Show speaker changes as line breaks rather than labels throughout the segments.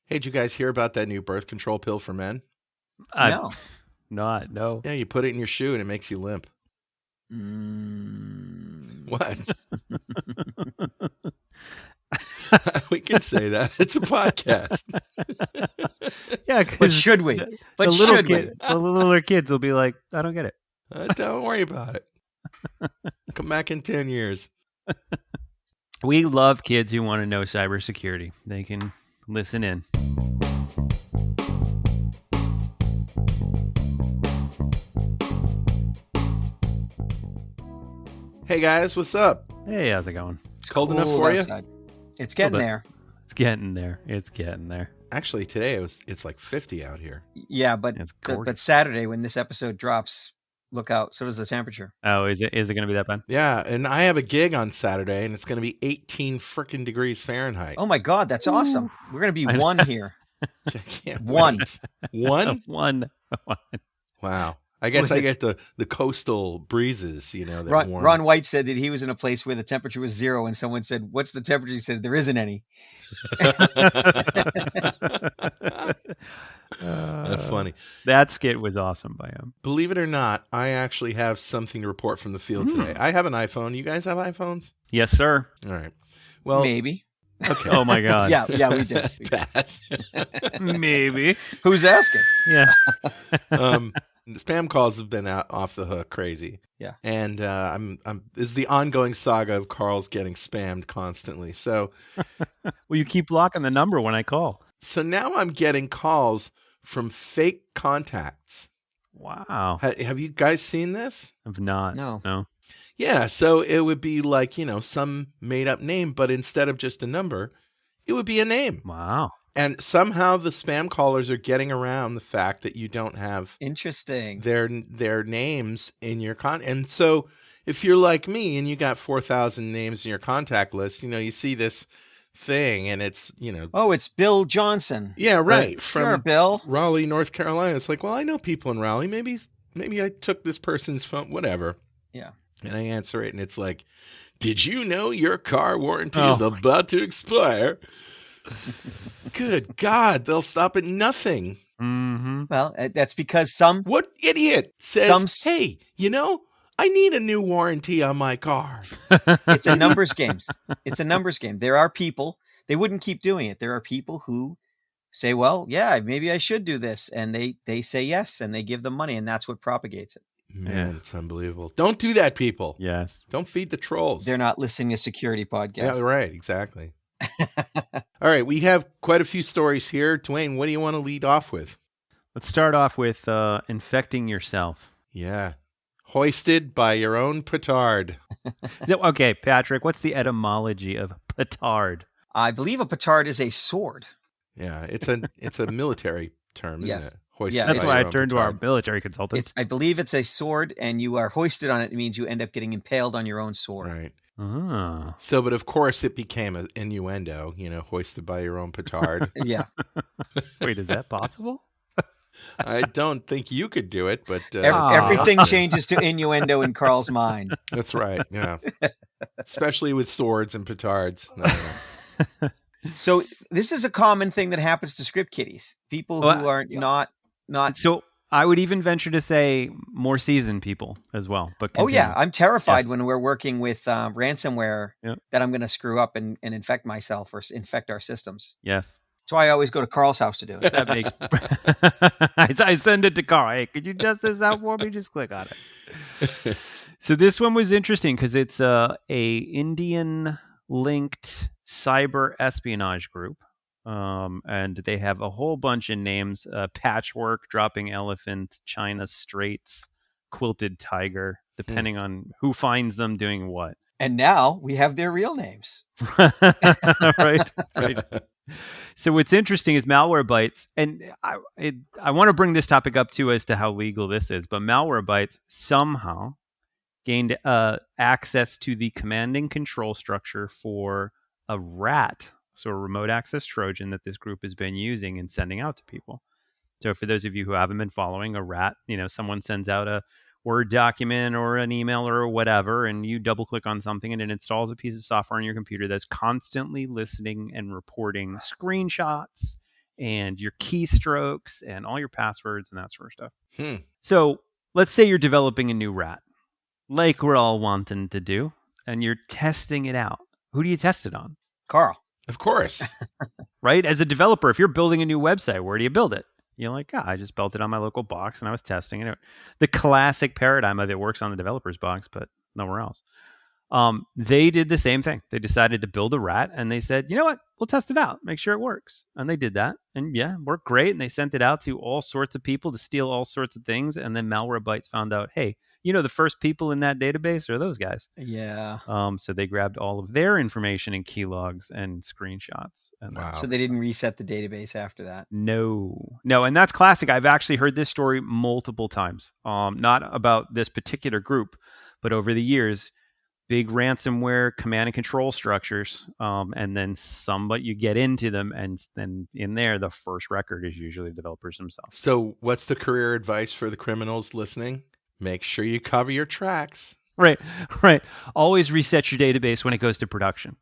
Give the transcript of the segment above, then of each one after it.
Hey, did you guys hear about that new birth control pill for men?
No.
No.
Yeah, you put it in your shoe and it makes you limp. What? We can say that. It's a podcast.
Yeah,
But should we? But should we?
The littler kids will be like, I don't get it.
Don't worry about it. Come back in 10 years.
We love kids who want to know cybersecurity. They can listen in.
Hey guys, what's up?
Hey, how's it going?
It's cold enough for you?
outside. It's getting there.
It's getting there. It's getting there.
Actually, today it's like 50 out here.
Yeah, but
It's
but
gorgeous.
Saturday when this episode drops, look out. So does the temperature.
Oh, is it going to be that bad?
Yeah, and I have a gig on Saturday, and it's going to be 18 freaking degrees Fahrenheit.
Oh my God, that's awesome. We're gonna be one here.
I can't
One.
wait. One?
One.
Wow. I guess
Was
I
it-
get the coastal breezes, that warm.
Ron White said that he was in a place where the temperature was 0, and someone said, "What's the temperature?" He said, "There isn't any."
That's funny.
That skit was awesome by him.
Believe it or not, I actually have something to report from the field today. I have an iPhone. You guys have iPhones?
Yes, sir.
All right. Well,
Maybe.
okay.
Oh my God.
Yeah, we did.
Bad.
Maybe.
Who's asking?
Yeah.
The spam calls have been off the hook crazy.
Yeah.
And this is the ongoing saga of Carl's getting spammed constantly. So
Well, you keep blocking the number when I call.
now I'm getting calls from fake contacts.
Wow.
Have you guys seen this?
I've not.
No.
Yeah, so it would be like, some made up name, but instead of just a number, it would be a name.
Wow.
And somehow the spam callers are getting around the fact that you don't have
Interesting.
their names in your And so if you're like me and you got 4,000 names in your contact list, you see this thing and it's,
Oh, it's Bill Johnson.
yeah, right.
Sure,
From
Bill.
Raleigh, North Carolina. It's like, well, I know people in Raleigh. Maybe I took this person's phone, whatever.
Yeah.
And I answer it and it's like, did you know your car warranty is about to expire? Good God, they'll stop at nothing.
Mm-hmm.
Well, that's because some
What idiot says, hey, I need a new warranty on my car?
it's a numbers game. It's a numbers game. There are people, they wouldn't keep doing it. There are people who say, well, yeah, maybe I should do this. And they say yes, and they give them money, and that's what propagates it.
Man, it's unbelievable. Don't do that, people.
Yes.
Don't feed the trolls.
They're not listening to security podcasts.
Yeah, right, exactly. All right, we have quite a few stories here. Dwayne, what do you want to lead off with?
Let's start off with infecting yourself.
Yeah. Hoisted by your own petard.
Okay, Patrick, what's the etymology of petard?
I believe a petard is a sword.
Yeah, it's a military term, isn't
Yes.
it? Hoisted
Yeah,
by
That's
your
why I
own
turned to our
petard.
military consultant.
I believe it's a sword, and you are hoisted on it. It means you end up getting impaled on your own sword.
Right.
Ah.
So, but of course it became an innuendo, hoisted by your own petard.
Yeah.
Wait, is that possible?
I don't think you could do it, but
Everything changes to innuendo in Carl's mind.
That's right. Yeah. Especially with swords and petards. No.
So this is a common thing that happens to script kiddies. People who
Well,
are not.
So I would even venture to say more seasoned people as well. But
Oh yeah,
continue.
I'm terrified
Yes.
when we're working with ransomware
Yep.
that I'm going to screw up and infect myself or infect our systems.
Yes.
That's why I always go to Carl's house to do it.
That makes. I send it to Carl. Hey, could you test this out for me? Just click on it. So this one was interesting because it's a Indian linked cyber espionage group, and they have a whole bunch of names: Patchwork, Dropping Elephant, China Straits, Quilted Tiger, depending on who finds them doing what.
And now we have their real names.
Right. So what's interesting is Malwarebytes, and I want to bring this topic up too as to how legal this is, but Malwarebytes somehow gained access to the command and control structure for a RAT, so a remote access Trojan that this group has been using and sending out to people. So for those of you who haven't been following, a RAT, someone sends out a Word document or an email or whatever, and you double click on something and it installs a piece of software on your computer that's constantly listening and reporting screenshots and your keystrokes and all your passwords and that sort of stuff.
Hmm.
So let's say you're developing a new rat, like we're all wanting to do, and you're testing it out. Who do you test it on?
Carl.
Of course.
Right? As a developer, if you're building a new website, where do you build it? You're like, I just built it on my local box and I was testing it. The classic paradigm of it works on the developer's box, but nowhere else. They did the same thing. They decided to build a rat and they said, you know what? We'll test it out, make sure it works. And they did that. And yeah, it worked great. And they sent it out to all sorts of people to steal all sorts of things. And then Malwarebytes found out, hey, the first people in that database are those guys.
Yeah.
So they grabbed all of their information and key logs and screenshots. And
Wow.
So they didn't reset the database after that.
No. And that's classic. I've actually heard this story multiple times. Not about this particular group, but over the years, big ransomware command and control structures. And then you get into them, and then in there, the first record is usually developers themselves.
So what's the career advice for the criminals listening? Make sure you cover your tracks.
Right. Always reset your database when it goes to production.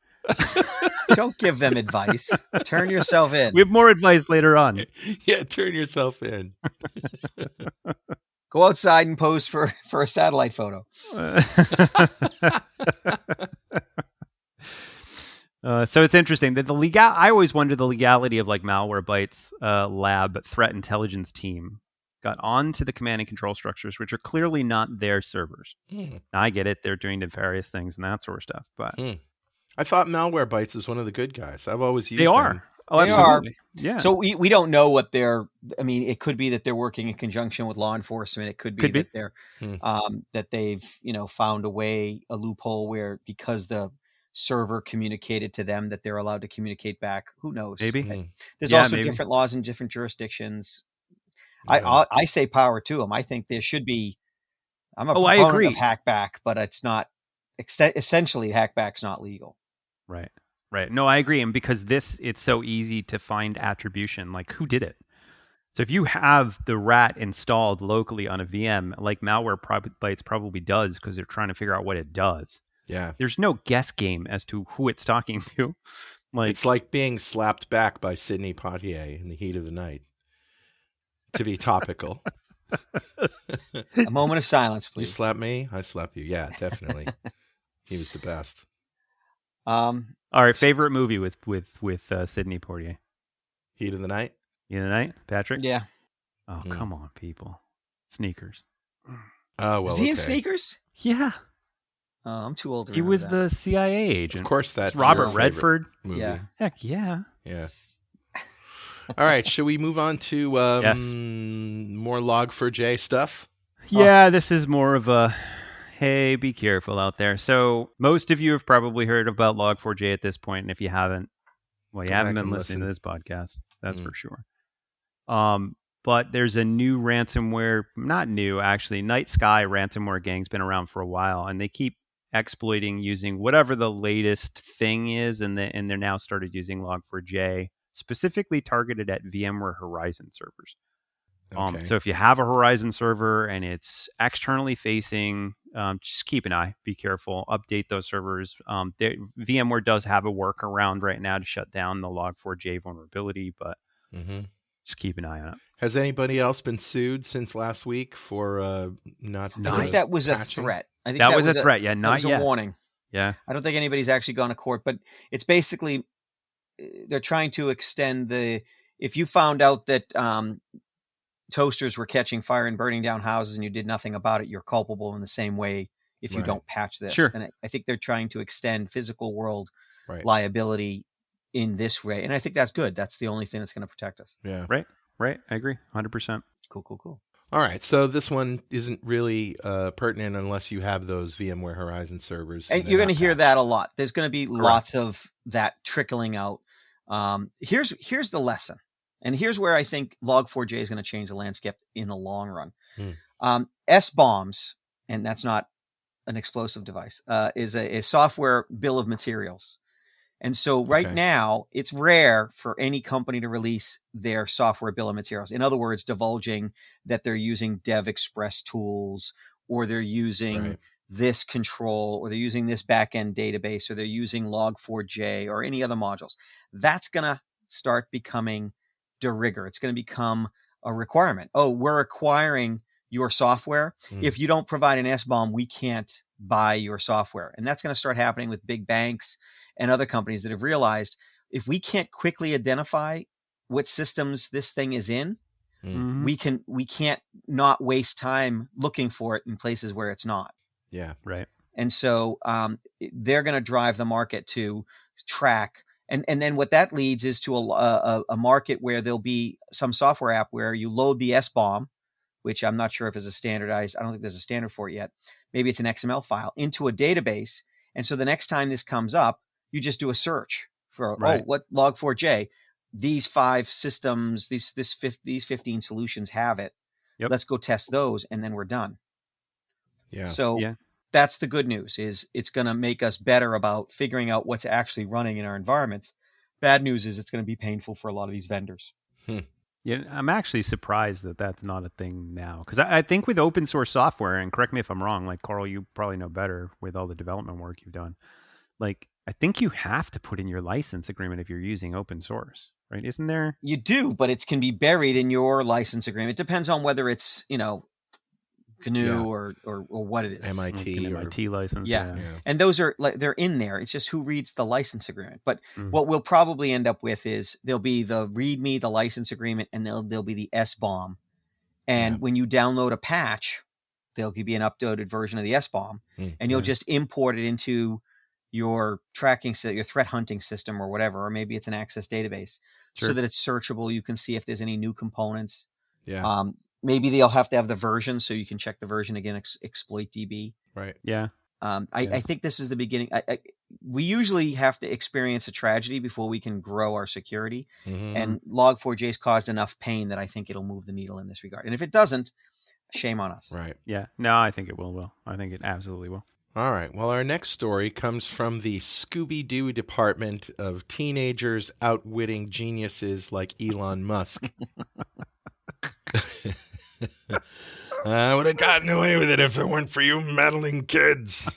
Don't give them advice. Turn yourself in.
We have more advice later on.
Yeah, turn yourself in.
Go outside and pose for a satellite photo.
So it's interesting that I always wonder the legality of like Malwarebytes lab threat intelligence team got onto the command and control structures, which are clearly not their servers. Now, I get it. They're doing nefarious things and that sort of stuff. But
I thought Malwarebytes is one of the good guys. I've always used
they are.
them.
Oh,
They
absolutely. Yeah.
So we don't know what it could be that they're working in conjunction with law enforcement. It could be that they're that they've, found a loophole where because the server communicated to them that they're allowed to communicate back. Who knows?
Maybe.
There's also different laws in different jurisdictions.
Yeah.
I say power to them. I think there should be. I'm a
I
proponent
agree.
of hackback, but it's not essentially hackback's not legal.
Right. No, I agree. And because it's so easy to find attribution, like who did it? So if you have the rat installed locally on a VM, like Malwarebytes probably does, because they're trying to figure out what it does.
Yeah.
There's no guess game as to who it's talking to.
It's like being slapped back by Sidney Poitier in the heat of the night. To be topical.
A moment of silence,
You
please.
slap me, I slap you. Yeah, definitely. He was the best.
All right, favorite movie with Sidney Poitier?
Heat of the Night?
Heat of the Night, Patrick?
Yeah.
Oh, come on, people. Sneakers.
Oh, well,
Is he in
okay.
Sneakers?
Yeah.
Oh, I'm too old to
He
remember
was
that.
the CIA agent.
Of course, that's
It's Robert
your favorite
Redford.
movie.
Yeah.
Heck yeah.
Yeah. All right, should we move on to
Yes.
more Log4j stuff?
Yeah, this is more of a, hey, be careful out there. So most of you have probably heard about Log4j at this point, and if you haven't, well, you
Go
haven't
back
been
and
listening to
listen.
this podcast. That's for sure. But there's a new ransomware, not new actually, Night Sky ransomware gang's been around for a while, and they keep exploiting using whatever the latest thing is, and they're now started using Log4j, specifically targeted at VMware Horizon servers.
Okay.
So if you have a Horizon server and it's externally facing, just keep an eye, be careful, update those servers. VMware does have a workaround right now to shut down the Log4j vulnerability, but just keep an eye on it.
Has anybody else been sued since last week for not?
I think that was a
patching?
threat. I think
That was a threat. Yeah,
that
not
was
yet.
a warning.
Yeah.
I don't think anybody's actually gone to court, but it's basically they're trying to extend if you found out that toasters were catching fire and burning down houses and you did nothing about it, you're culpable in the same way if you
Right.
don't patch this.
Sure.
And I think they're trying to extend physical world
Right.
liability in this way. And I think that's good. That's the only thing that's going to protect us.
Yeah.
Right. I agree. 100%.
Cool.
All right. So this one isn't really pertinent unless you have those VMware Horizon servers.
And
they're
you're going to
not
hear
patched.
that a lot. There's going to be lots of that trickling out. Here's the lesson. And here's where I think Log4j is going to change the landscape in the long run. S-bombs, and that's not an explosive device, is a software bill of materials. And so right now, it's rare for any company to release their software bill of materials. In other words, divulging that they're using Dev Express tools, or they're using this control, or they're using this backend database, or they're using Log4j or any other modules. That's going to start becoming de rigueur. It's going to become a requirement. Oh, we're acquiring your software. If you don't provide an SBOM, we can't buy your software. And that's going to start happening with big banks and other companies that have realized if we can't quickly identify what systems this thing is in, we can't not waste time looking for it in places where it's not.
Yeah.
Right.
And so they're going to drive the market to track. And then what that leads is to a market where there'll be some software app where you load the SBOM, which I'm not sure if is a standardized, I don't think there's a standard for it yet. Maybe it's an XML file into a database. And so the next time this comes up, you just do a search for, what Log4j, these 5 systems, these 15 solutions have it.
Yep.
Let's go test those. And then we're done.
Yeah.
So that's the good news, is it's going to make us better about figuring out what's actually running in our environments. Bad news is it's going to be painful for a lot of these vendors.
Yeah, I'm actually surprised that that's not a thing now. Because I think with open source software, and correct me if I'm wrong, like Carl, you probably know better with all the development work you've done. Like, I think you have to put in your license agreement if you're using open source, right? Isn't there?
You do, but it can be buried in your license agreement. It depends on whether it's, GNU or what it is.
MIT license.
Yeah. And those are like, they're in there. It's just who reads the license agreement. But what we'll probably end up with is there'll be the README, the license agreement, and there'll be the SBOM. And when you download a patch, there'll be an updated version of the SBOM, and you'll just import it into your tracking, your threat hunting system or whatever, or maybe it's an Access database, so that it's searchable. You can see if there's any new components.
Yeah.
Maybe they'll have to have the version so you can check the version again, exploit DB.
Right.
Yeah.
I think this is the beginning. We usually have to experience a tragedy before we can grow our security. And Log4j's caused enough pain that I think it'll move the needle in this regard. And if it doesn't, shame on us.
Right.
Yeah. No, I think it will. I think it absolutely will.
All right. Well, our next story comes from the Scooby-Doo department of teenagers outwitting geniuses like Elon Musk. I would have gotten away with it if it weren't for you meddling kids.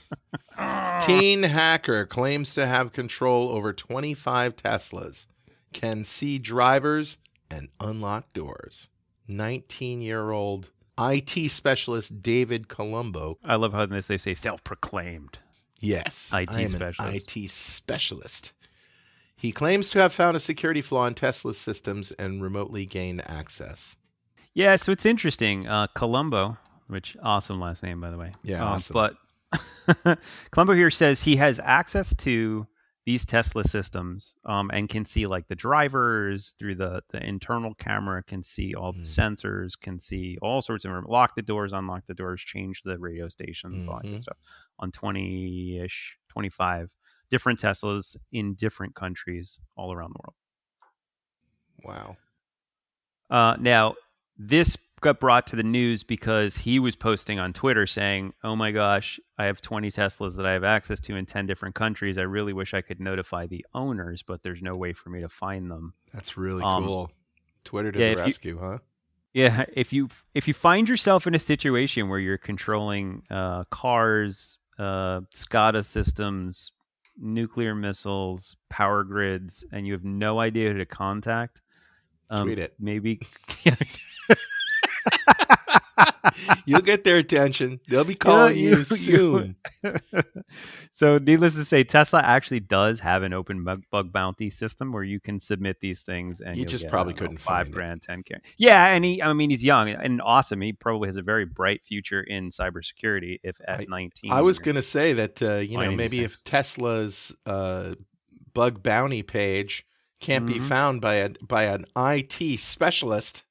Teen hacker claims to have control over 25 Teslas, can see drivers, and unlock doors. 19-year-old IT specialist David Colombo.
I love how they say self-proclaimed.
Yes,
IT
I am
specialist.
An IT specialist. He claims to have found a security flaw in Tesla's systems and remotely gained access.
Yeah, so it's interesting. Colombo, which awesome last name, by the way.
Yeah, awesome.
But Colombo here says he has access to these Tesla systems and can see like the drivers through the internal camera, can see all the sensors, can see all sorts of lock the doors, unlock the doors, change the radio stations, all that good stuff on 20-ish, 25 different Teslas in different countries all around the
Wow.
world. Now, this got brought to the news because he was posting on Twitter saying, oh my gosh, I have 20 Teslas that I have access to in 10 different countries. I really wish I could notify the owners, but there's no way for me to find them.
That's really cool. Twitter to the rescue, huh?
Yeah, if you find yourself in a situation where you're controlling cars, SCADA systems, nuclear missiles, power grids, and you have no idea who to contact,
tweet it.
Maybe
you'll get their attention. They'll be calling you soon.
So needless to say, Tesla actually does have an open bug bounty system where you can submit these things and
you just probably couldn't find
$5,000, $10,000. Yeah, and he's young and awesome. He probably has a very bright future in cybersecurity if at 19.
I was going to say that maybe if Tesla's bug bounty page can't be found by an IT specialist,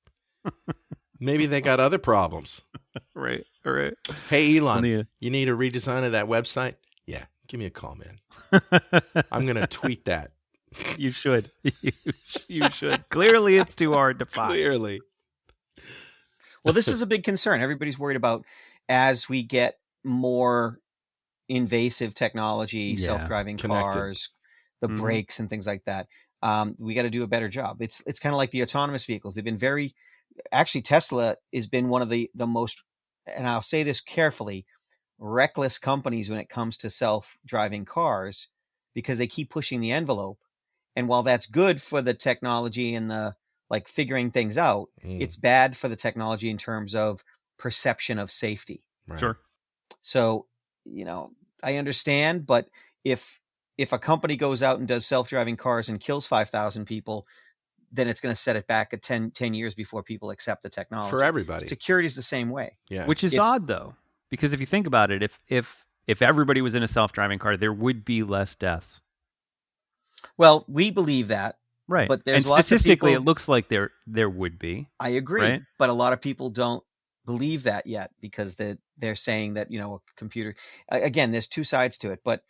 maybe they got other problems.
Right. All right.
Hey, Elon, you need a redesign of that website? Yeah, give me a call, man. I'm going to tweet that.
You should. You should. Clearly, it's too hard to find.
Clearly.
Well, this is a big concern. Everybody's worried about as we get more invasive technology, self-driving cars, the brakes and things like that. We got to do a better job. It's kind of like the autonomous vehicles. They've been actually Tesla has been one of the most, and I'll say this carefully, reckless companies when it comes to self-driving cars, because they keep pushing the envelope. And while that's good for the technology and the like figuring things out,
Mm.
it's bad for the technology in terms of perception of safety.
Right.
Sure.
So, I understand, but if a company goes out and does self-driving cars and kills 5,000 people, then it's going to set it back at 10 years before people accept the technology.
For everybody.
Security is the same way.
Yeah.
Which is odd though, because if you think about it, if everybody was in a self-driving car, there would be less deaths.
Well, we believe that.
Right.
But there's
and
lots of
statistically,
people,
it looks like there would be.
I agree.
Right?
But a lot of people don't believe that yet because they're saying that, a computer, again, there's two sides to it, but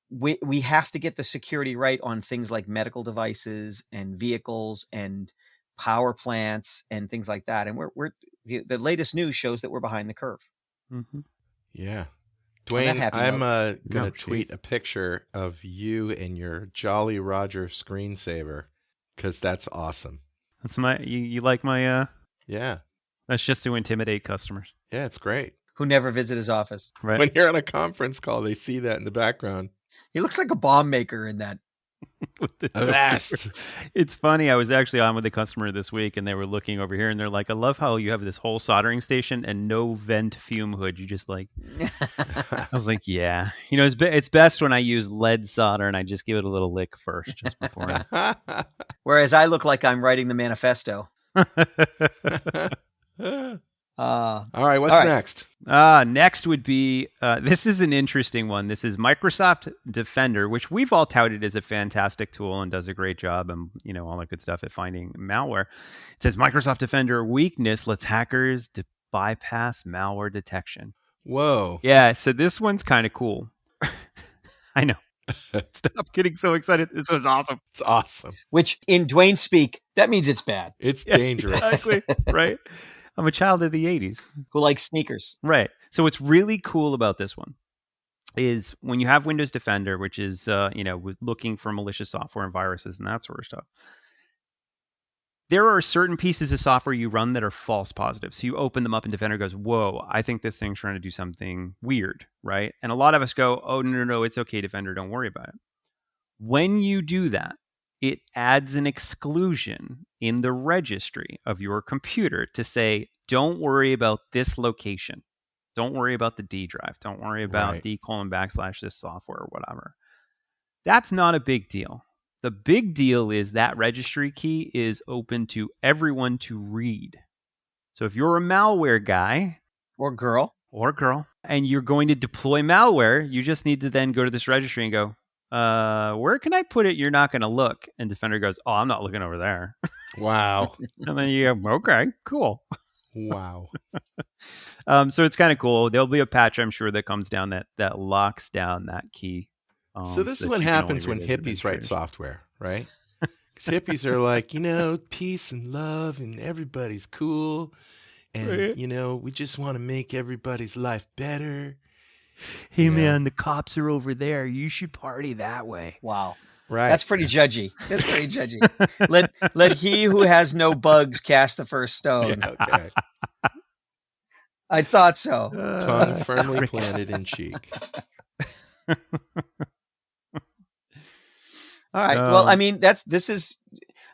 we have to get the security right on things like medical devices and vehicles and power plants and things like that. And the latest news shows that we're behind the curve.
Mm-hmm.
Yeah.
On that
Dwayne,
happy
I'm
note.
going to tweet a picture of you and your Jolly Roger screensaver because that's awesome.
That's you like my
Yeah.
That's just to intimidate customers.
Yeah, it's great.
Who never visit his office.
Right.
When you're on a conference call, they see that in the background.
He looks like a bomb maker in that.
Avast.
It's funny. I was actually on with a customer this week, and they were looking over here, and they're like, "I love how you have this whole soldering station and no vent fume hood. You just like." I was like, "Yeah, it's best when I use lead solder and I just give it a little lick first, just before."
Whereas I look like I'm writing the manifesto.
All right, what's next?
Next would be, this is an interesting one. This is Microsoft Defender, which we've all touted as a fantastic tool and does a great job and, all that good stuff at finding malware. It says Microsoft Defender weakness lets hackers bypass malware detection.
Whoa.
Yeah, so this one's kind of cool. I know. Stop getting so excited. This was awesome.
It's awesome.
Which, in Dwayne speak, that means it's bad.
It's dangerous.
Exactly, right? I'm a child of the 80s.
Who likes sneakers.
Right. So what's really cool about this one is when you have Windows Defender, which is, looking for malicious software and viruses and that sort of stuff, there are certain pieces of software you run that are false positives. So you open them up and Defender goes, whoa, I think this thing's trying to do something weird, right? And a lot of us go, oh, no, it's okay, Defender, don't worry about it. When you do that, it adds an exclusion in the registry of your computer to say, don't worry about this location. Don't worry about the D drive. Don't worry about D:// this software or whatever. That's not a big deal. The big deal is that registry key is open to everyone to read. So if you're a malware guy
or girl,
and you're going to deploy malware, you just need to then go to this registry and go, where can I put it? You're not going to look. And Defender goes, oh, I'm not looking over there.
Wow.
And then you go, okay, cool.
Wow.
So it's kind of cool. There'll be a patch, I'm sure, that comes down that locks down that key.
So this is what happens when hippies write software, right? Because hippies are like, peace and love and everybody's cool. And, we just want to make everybody's life better.
Hey, man, the cops are over there. You should party that way.
Wow.
Right.
That's pretty judgy. Let he who has no bugs cast the first stone.
Yeah, okay.
I thought so.
Tongue firmly planted in cheek.
All right. Well, I mean, this is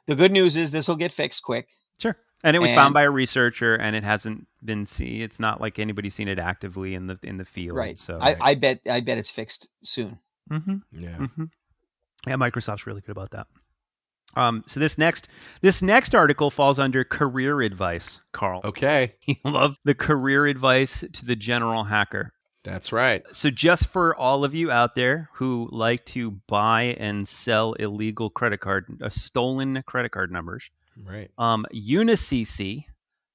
the good news is this will get fixed quick.
Sure. And it was found by a researcher, and it hasn't been seen. It's not like anybody's seen it actively in the field.
Right.
So
I bet it's fixed soon.
Mm-hmm.
Yeah.
Mm-hmm. Yeah. Microsoft's really good about that. So this next article falls under career advice, Carl.
Okay.
You love the career advice to the general hacker.
That's right.
So just for all of you out there who like to buy and sell illegal stolen credit card numbers,
right?
Unicc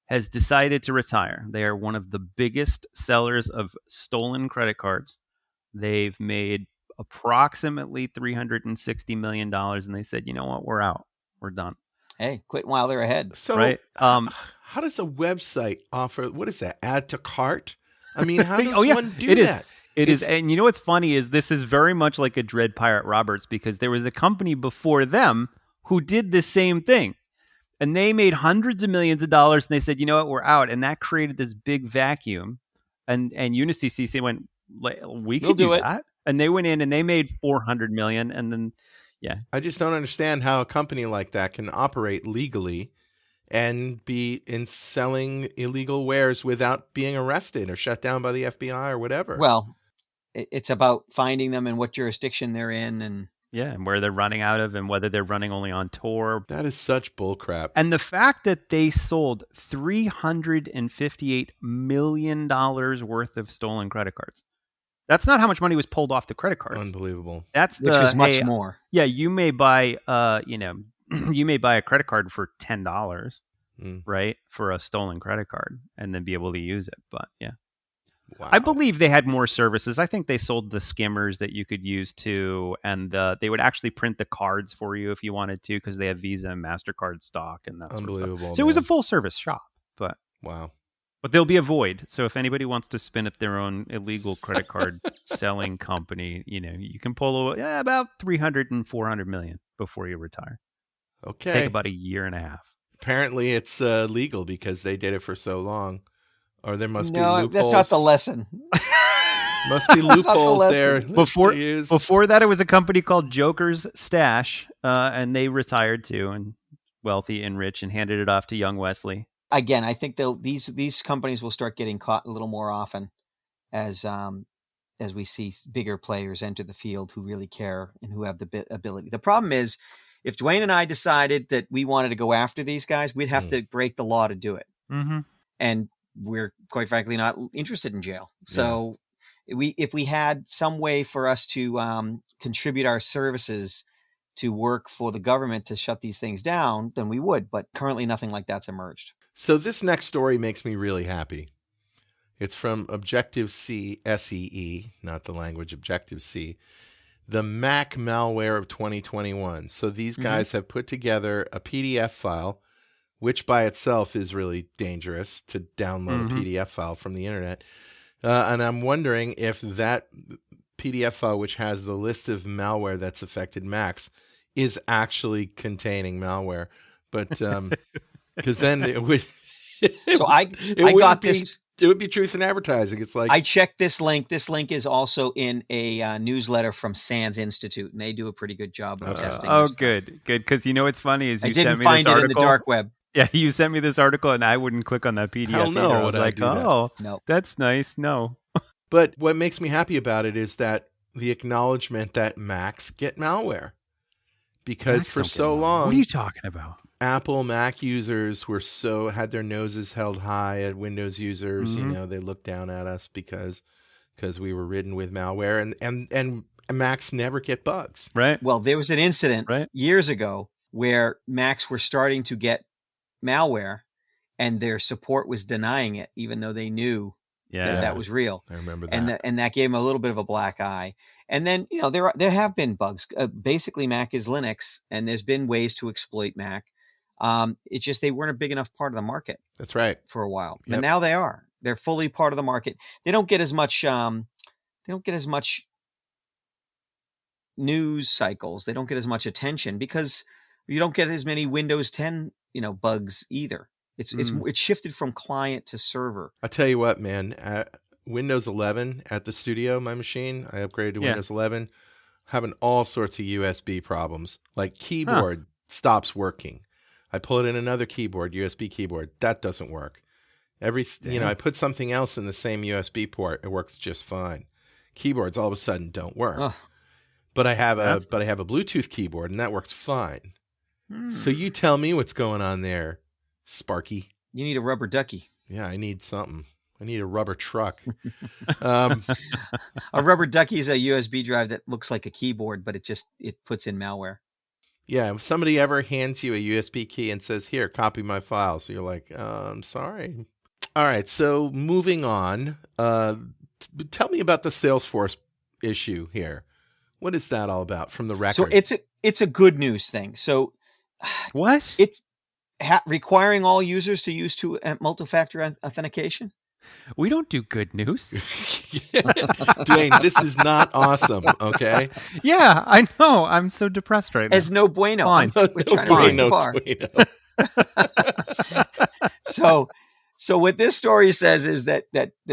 has decided to retire. They are one of the biggest sellers of stolen credit cards. They've made approximately $360 million, and they said, you know what, we're out. We're done.
Hey, quit while they're ahead.
So
right?
How does a website offer, what is that, add to cart? I mean, how does one do that?
It is. And you know what's funny is this is very much like a Dread Pirate Roberts, because there was a company before them who did the same thing. And they made hundreds of millions of dollars, and they said, you know what, we're out. And that created this big vacuum. And Unicc went, we could do that. And they went in and they made $400 million. And then, Yeah.
I just don't understand how a company like that can operate legally and be in selling illegal wares without being arrested or shut down by the FBI or whatever.
Well, it's about finding them and what jurisdiction they're in, and
and where they're running out of and whether they're running only on Tor.
That is such bullcrap.
And the fact that they sold $358 million worth of stolen credit cards. That's not how much money was pulled off the credit cards.
Unbelievable.
That's
which is much more.
Yeah, you may buy you may buy a credit card for $10, right? For a stolen credit card and then be able to use it. But yeah.
Wow.
I believe they had more services. I think they sold the skimmers that you could use too, and they would actually print the cards for you if you wanted to, because they have Visa and MasterCard stock and that sort of stuff. So it was a full service shop, but there'll be a void. So if anybody wants to spin up their own illegal credit card selling company, you can pull about 300 and 400 million before you retire.
Okay.
Take about a year and a half.
Apparently it's legal because they did it for so long. Or there must be loopholes.
That's not the lesson.
Must be loopholes there.
Before that, it was a company called Joker's Stash, and they retired too, and wealthy and rich, and handed it off to young Wesley.
Again, I think these companies will start getting caught a little more often as we see bigger players enter the field who really care and who have the ability. The problem is, if Dwayne and I decided that we wanted to go after these guys, we'd have to break the law to do it. Mm-hmm. And we're quite frankly not interested in jail. So if we had some way for us to contribute our services to work for the government to shut these things down, then we would. But currently nothing like that's emerged.
So this next story makes me really happy. It's from Objective-C, SEE, not the language Objective-C, the Mac malware of 2021. So these guys have put together a PDF file, which by itself is really dangerous to download a PDF file from the internet. And I'm wondering if that PDF file, which has the list of malware that's affected Macs, is actually containing malware. But because then it would... It would be truth in advertising. It's like...
I checked this link. This link is also in a newsletter from SANS Institute, and they do a pretty good job of testing.
Oh, good. Because what's funny is you sent me this article.
I didn't find it in the dark web.
Yeah, you sent me this article, and I wouldn't click on that PDF.
Hell no,
I was like, that's nice. No.
But what makes me happy about it is that the acknowledgement that Macs get malware. Because Macs for so long...
What are you talking about?
Apple Mac users had their noses held high at Windows users. They looked down at us because we were ridden with malware, and Macs never get bugs.
Right.
Well, there was an incident years ago where Macs were starting to get malware, and their support was denying it, even though they knew that was real.
I remember that,
and that gave them a little bit of a black eye. And then there have been bugs. Basically, Mac is Linux, and there's been ways to exploit Mac. It's just they weren't a big enough part of the market.
That's right.
For a while, but now they are. They're fully part of the market. They don't get as much. News cycles. They don't get as much attention because you don't get as many Windows 10 bugs either. It's shifted from client to server.
I tell you what, man. Windows 11 at the studio, my machine, I upgraded to Windows 11, having all sorts of USB problems. Like keyboard stops working. I pull it in another keyboard, USB keyboard. That doesn't work. I put something else in the same USB port. It works just fine. Keyboards all of a sudden don't work. But I have a Bluetooth keyboard, and that works fine. So you tell me what's going on there, Sparky.
You need a rubber ducky.
Yeah, I need something. I need a rubber truck.
A rubber ducky is a USB drive that looks like a keyboard, but it puts in malware.
Yeah, if somebody ever hands you a USB key and says, "Here, copy my file," so you're like, "I'm sorry." All right, so moving on. Tell me about the Salesforce issue here. What is that all about from the record?
So it's a good news thing. So
what?
It's requiring all users to use multi-factor authentication.
We don't do good news.
Dwayne, this is not awesome, okay?
Yeah, I know. I'm so depressed right now.
It's no bueno.
Fine.
We're trying to raise the bar.
Bueno.
So what this story says is that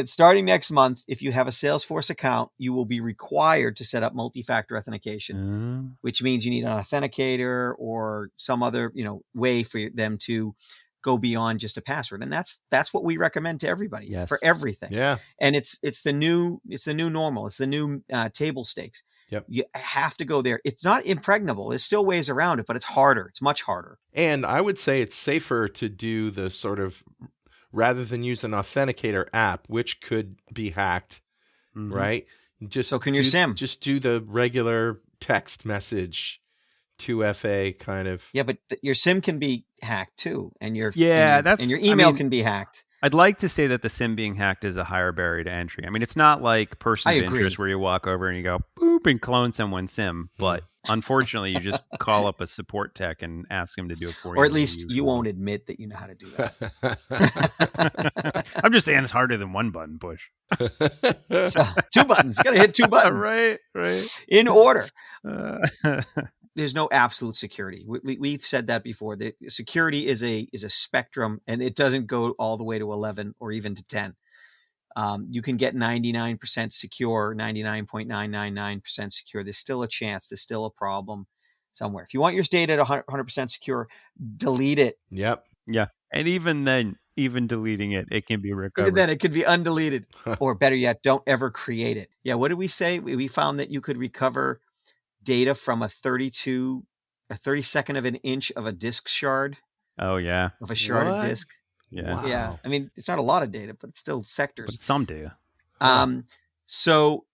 starting next month, if you have a Salesforce account, you will be required to set up multi-factor authentication, which means you need an authenticator or some other, way for them to go beyond just a password. And that's what we recommend to everybody for everything.
Yeah.
And it's the new normal. It's the new table stakes.
Yep.
You have to go there. It's not impregnable. There's still ways around it, but it's harder. It's much harder.
And I would say it's safer to do the sort of, rather than use an authenticator app, which could be hacked, right?
So can your SIM.
Just do the regular text message 2FA kind of.
Yeah, but your SIM can be hacked too, and your
and
your email can be hacked.
I'd like to say that the SIM being hacked is a higher barrier to entry. I mean, it's not like person of interest where you walk over and you go boop and clone someone's SIM, but unfortunately, you just call up a support tech and ask them to do it for you.
Or at least you won't admit that you know how to do
that. I'm just saying it's harder than one button push.
So, 2 buttons. You got to hit 2 buttons.
Right.
In order. There's no absolute security. We've said that before. The security is a spectrum, and it doesn't go all the way to 11 or even to 10. You can get 99% secure, 99.999% secure. There's still a chance. There's still a problem somewhere. If you want your data at 100% secure, delete it.
Yep.
Yeah. And even then, even deleting it, it can be recovered.
Even then, it could be undeleted. Or better yet, don't ever create it. Yeah. What did we say? We found that you could recover data from a 32nd of an inch of a disk shard.
Oh, yeah.
Of a sharded disk.
Yeah.
Wow.
Yeah. I mean, it's not a lot of data, but it's still sectors.
But it's some data.
So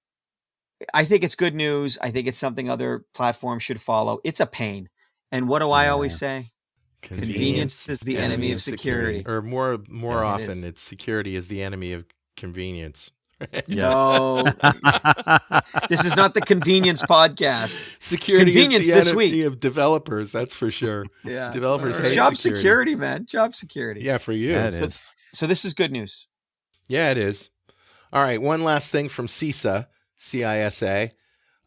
I think it's good news. I think it's something other platforms should follow. It's a pain. And what do I always say? Convenience is the enemy of security.
Or more often, it's security is the enemy of convenience.
No, this is not the convenience podcast.
Security
convenience
is the
this
enemy
week
of developers. That's for sure.
Yeah,
developers hate
job
security,
man. Job security.
Yeah, for you.
Yeah, it is.
So this is good news.
Yeah, it is. All right, one last thing from CISA.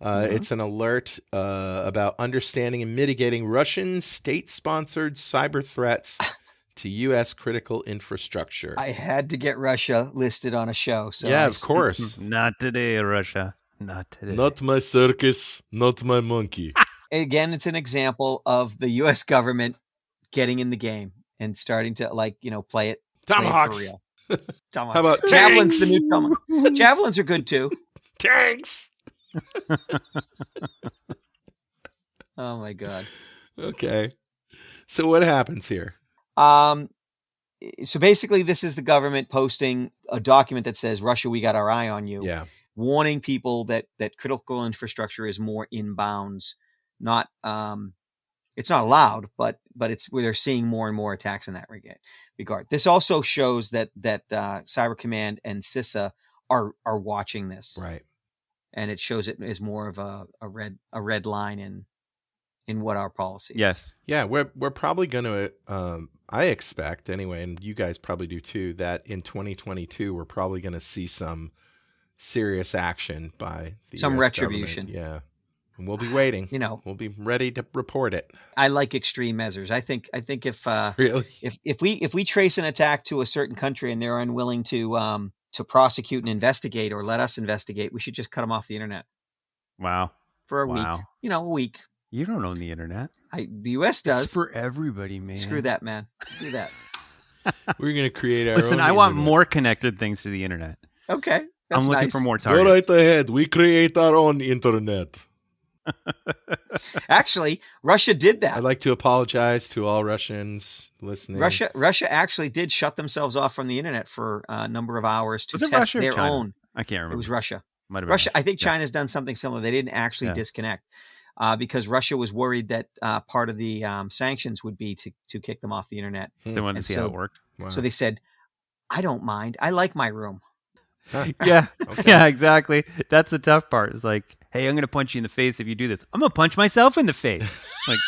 It's an alert about understanding and mitigating Russian state-sponsored cyber threats to U.S. critical infrastructure.
I had to get Russia listed on a show. So
yeah, of course.
Not today, Russia. Not today.
Not my circus, not my monkey.
Again, it's an example of the U.S. government getting in the game and starting to play it.
Tomahawks.
Play it for real. Tomahawk.
How about
javelins?
tanks?
The new tomahawk. Javelins are good too.
Tanks.
Oh my God.
Okay. So what happens here?
So basically this is the government posting a document that says, Russia, we got our eye on you.
Yeah.
Warning people that critical infrastructure is more inbounds. Not, it's not allowed, but it's where they're seeing more and more attacks in that regard. This also shows that Cyber Command and CISA are watching this.
Right.
And it shows it as more of a red line in what our policy is.
Yes.
Yeah, we're probably going to, I expect anyway, and you guys probably do too, that in 2022 we're probably going to see some serious action by the
some
US
retribution.
Government. Yeah, and we'll be waiting. We'll be ready to report it.
I like extreme measures. I think if
really
if we trace an attack to a certain country and they're unwilling to prosecute and investigate or let us investigate, we should just cut them off the internet.
Wow.
For a week. A week.
You don't own the internet.
The U.S. does.
It's for everybody, man.
Screw that, man. Screw that.
We're going to create our
Listen,
own
I want
internet.
more connected things to the internet.
Okay. That's
I'm looking
nice.
for more targets.
Go right ahead. We create our own internet.
Actually, Russia did that.
I'd like to apologize to all Russians listening.
Russia actually did shut themselves off from the internet for a number of hours to test
Russia or
their
China?
own.
I can't remember.
It was Russia.
Might have been
Russia. I think China's done something similar. They didn't actually
Yeah.
disconnect because Russia was worried that part of the sanctions would be to kick them off the internet.
They wanted to see how it worked.
Wow.
So they said, I don't mind. I like my room.
Huh.
Yeah.
Okay.
Yeah, exactly. That's the tough part. It's like, hey, I'm going to punch you in the face if you do this. I'm going to punch myself in the face. Like,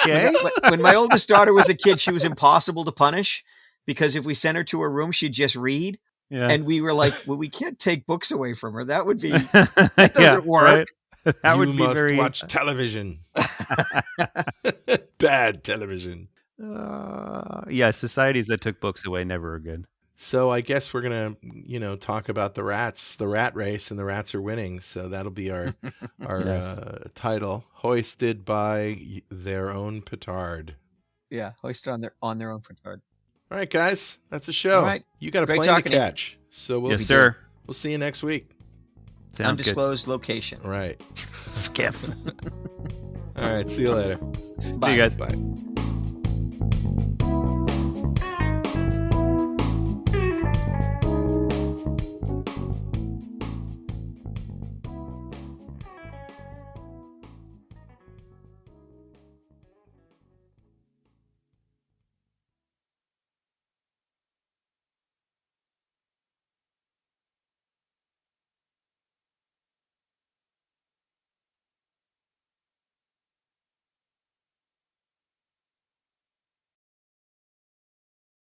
okay.
When my oldest daughter was a kid, she was impossible to punish because if we sent her to her room, she'd just read.
Yeah.
And we were like, well, we can't take books away from her. That would be, that doesn't work.
Right? That
you
would be
must
very
watch television. Bad television.
Yeah, societies that took books away never are good.
So I guess we're gonna, talk about the rats, the rat race, and the rats are winning. So that'll be our
Yes.
title, hoisted by their own petard.
Yeah, hoisted on their own petard.
All right, guys, that's a show.
All right.
You got a
Great
plane to
talking to you.
catch. So we'll
Yes, sir.
We'll see you next week.
Sounds good.
Undisclosed location.
All right.
Skiff.
All right. See you later.
Bye.
See you guys.
Bye.